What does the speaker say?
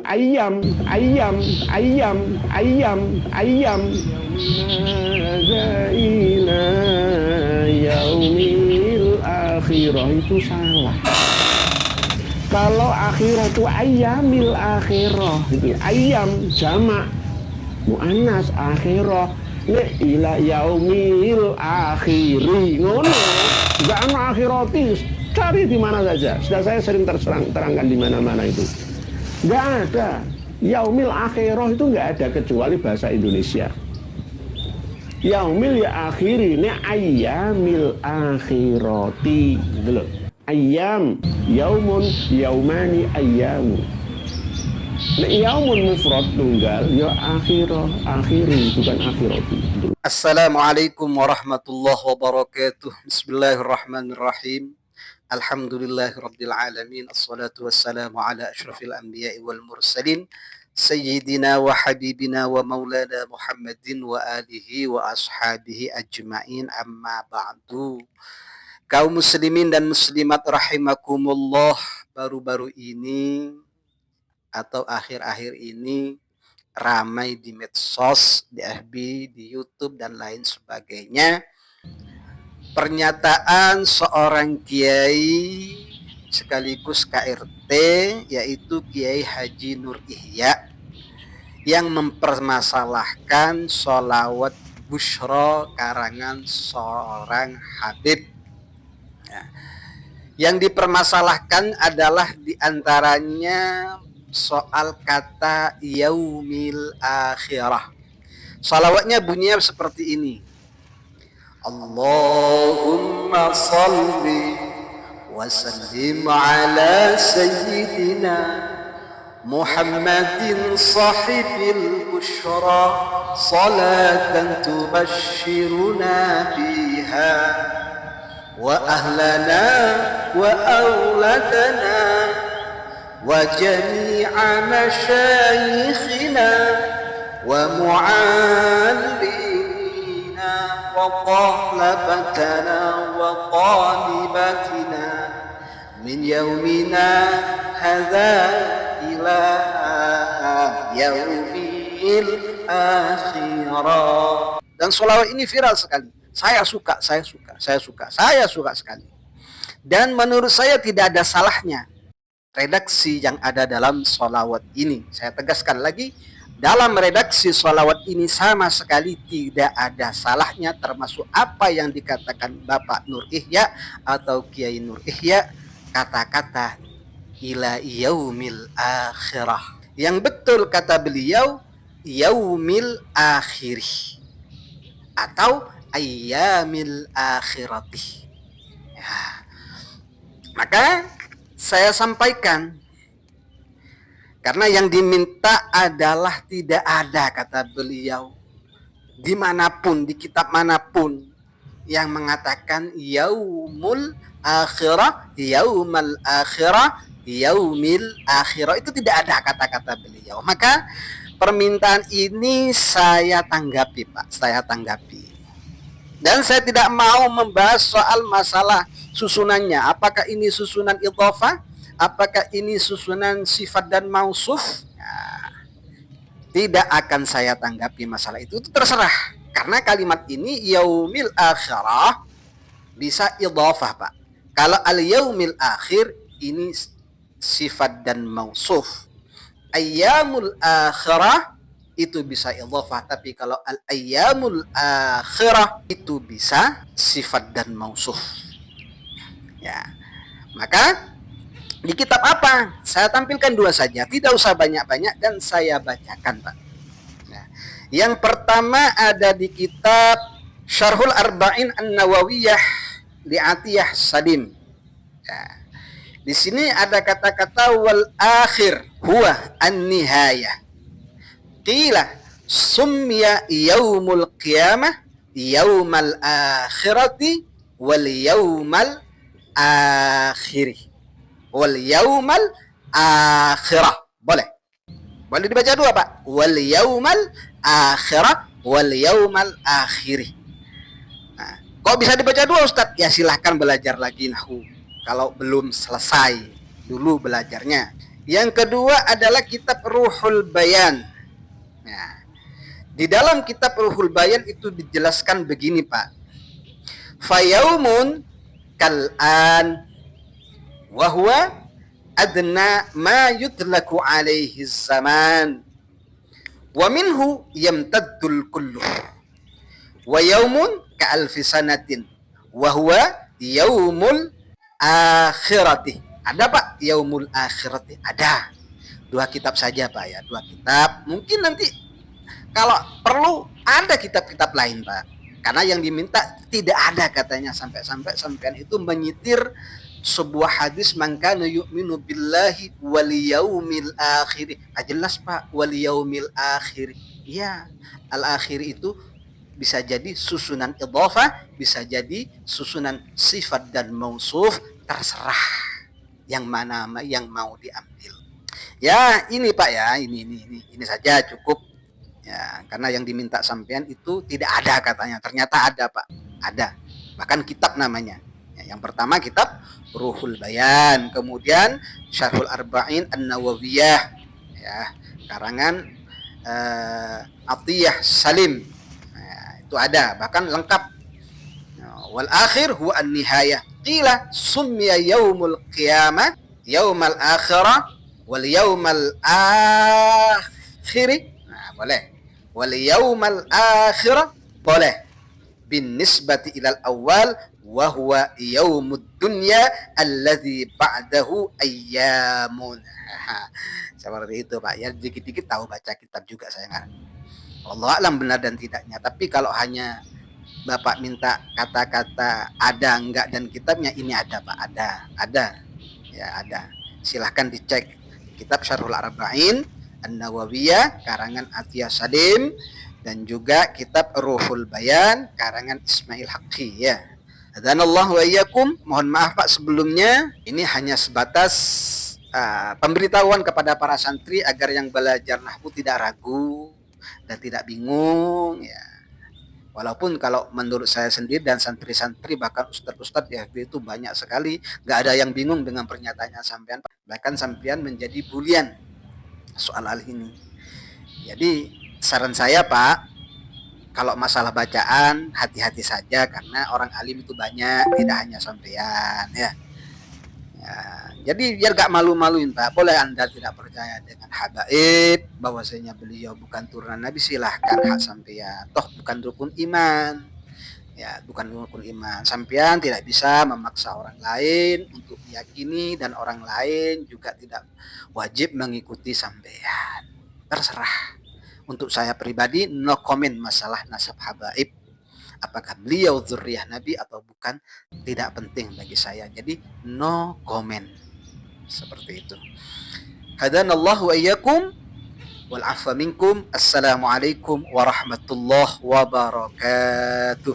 ayam, ayam, ayam, ayam, ayam. Ila yaumil akhirah itu salah. Kalau akhirah itu ayamil akhirah, itu ayam jamak muannas akhirah. Nek ila yaumil akhiri ngono, enggak ana akhirati, cari di mana saja. Sudah saya sering terangkan di mana-mana itu. Enggak ada. Yaumil akhirah itu enggak ada kecuali bahasa Indonesia. Yaumil ya akhiri, nek ayamil akhirati gitu loh. Ayam, yaumun, yaumani, ayyamu. Nek yaumun mufrad tunggal, ya akhirah, akhiri bukan akhirati. Assalamualaikum warahmatullahi wabarakatuh. Bismillahirrahmanirrahim. Alhamdulillahirabbil alamin. Assalatu wassalamu ala asyrafil anbiya'i wal mursalin sayyidina wa habibina wa maulana Muhammadin wa alihi wa ashabihi ajma'in, amma ba'du. Kaum muslimin dan muslimat rahimakumullah, baru-baru ini atau akhir-akhir ini ramai di medsos, di FB, di YouTube dan lain sebagainya, pernyataan seorang kiai sekaligus KRT, yaitu Kiai Haji Nur Ihya, yang mempermasalahkan sholawat Bushro karangan seorang Habib. Yang dipermasalahkan adalah diantaranya soal kata yaumil akhirah. Salawatnya bunyinya seperti ini. Allahumma salli wa sallim ala sayyidina Muhammadin sahibil bushra salatan tubashshiruna biha wa ahlana wa auladana wa jami'a masyayikhina wa mu'allimina wa talabatana wa talibatina min yaumina hadza ila yaumil akhirah. Dan sholawat ini viral sekali. Saya suka sekali. Dan menurut saya tidak ada salahnya redaksi yang ada dalam sholawat ini. Saya tegaskan lagi, dalam redaksi sholawat ini sama sekali tidak ada salahnya, termasuk apa yang dikatakan Bapak Nur Ihya atau Kiai Nur Ihya, kata-kata ila yaumil akhirah. Yang betul kata beliau yaumil akhiri atau ayyamil akhirati. Ya. Maka saya sampaikan, karena yang diminta adalah tidak ada, kata beliau, dimanapun, di kitab manapun yang mengatakan yaumul akhirah, yaumal akhirah, yaumil akhirah, itu tidak ada kata-kata beliau. Maka permintaan ini saya tanggapi, Pak, saya tanggapi. Dan saya tidak mau membahas soal masalah susunannya. Apakah ini susunan idhofah? Apakah ini susunan sifat dan mausuf? Nah, tidak akan saya tanggapi masalah itu terserah. Karena kalimat ini yaumil akhirah bisa idhofah, Pak. Kalau al-yaumil akhir ini sifat dan mausuf. Ayyamul akhirah itu bisa idhofah, tapi kalau al-ayyamul akhirah itu bisa sifat dan mausuf. Ya. Maka di kitab apa? Saya tampilkan dua saja, tidak usah banyak-banyak, dan saya bacakan, Pak. Nah, yang pertama ada di kitab Syarhul Arba'in An-Nawawiyah li Atiyah Salim. Ya. Di sini ada kata-kata wal akhir huwa an-nihayah. Qila sumya yaumul qiyamah yaumal akhirati wal yaumal akhiri wal yaumal akhirah. Boleh dibaca dua, Pak. Wal yaumal akhirah wal yaumal akhiri. Nah, kok bisa dibaca dua, Ustaz? Ya silahkan belajar lagi nahwu kalau belum selesai dulu belajarnya. Yang kedua adalah kitab Ruhul Bayan. Nah, di dalam kitab Ruhul Bayan itu dijelaskan begini, Pak. Fayaumun kal'an wa huwa adna ma yudlaku alaihi zaman wa minhu yamtaddul kullu wa yaumun ka'alfi sanatin wa huwa yaumul akhirati. Ada Pak yaumul akhirati? Ada. 2 kitab saja Pak ya, 2 kitab. Mungkin nanti kalau perlu ada kitab-kitab lain Pak, karena yang diminta tidak ada katanya. Sampai-sampai sampean itu menyitir sebuah hadis, man kana yu'minu billahi wal yaumil akhir. Jelas Pak, wal yaumil akhir. Iya, al akhir itu bisa jadi susunan idhofah, bisa jadi susunan sifat dan mausuf, terserah yang mana yang mau diambil. Ya, ini Pak ya, ini saja cukup. Ya, karena yang diminta sampean itu tidak ada katanya. Ternyata ada Pak, ada. Bahkan kitab namanya. Ya, yang pertama kitab Ruhul Bayan, kemudian Syarhul Arba'in An-Nawawiyah, ya, karangan Atiyah Salim. Nah, itu ada, bahkan lengkap. Wal akhir huwa an-nihayah. Qila summiya yaumul qiyamah yaumal akhirah wal yaumal akhiri. Nah, boleh. Wal yaumal akhirah boleh. Bin nisbati ilal awal wa huwa yaumud dunya alladzi ba'dahu ayyamun. Seperti itu Pak ya, dikit-dikit tahu baca kitab juga saya nggak. Allah alam benar dan tidaknya, tapi kalau hanya Bapak minta kata-kata ada enggak dan kitabnya, ini ada Pak, ada ya, ada. Silahkan dicek kitab Syarhul Arba'in An-Nawawiyah karangan Atiyah Salim, dan juga kitab Ruhul Bayan karangan Ismail Haqqi ya. Hadanallahu wa iyyakum. Mohon maaf Pak sebelumnya, ini hanya sebatas pemberitahuan kepada para santri agar yang belajar nahwu tidak ragu dan tidak bingung ya. Walaupun kalau menurut saya sendiri dan santri-santri, bahkan ustadz-ustadz ya, itu banyak sekali, nggak ada yang bingung dengan pernyataannya sampean, bahkan sampean menjadi bulian soal hal ini. Jadi saran saya Pak, kalau masalah bacaan hati-hati saja, karena orang alim itu banyak, tidak hanya sampean ya. Jadi biar gak malu-maluin Pak, boleh Anda tidak percaya dengan habaib bahwasanya beliau bukan turunan Nabi, silahkan hak sampean, toh bukan rukun iman ya, bukan rukun iman. Sampean tidak bisa memaksa orang lain untuk meyakini, dan orang lain juga tidak wajib mengikuti sampean, terserah. Untuk saya pribadi no comment masalah nasab habaib, apakah beliau dzurriyyah Nabi atau bukan, tidak penting bagi saya. Jadi no comment. Seperti itu. Hadanallahu wa iyyakum wal afwa minkum. Assalamualaikum warahmatullahi wabarakatuh.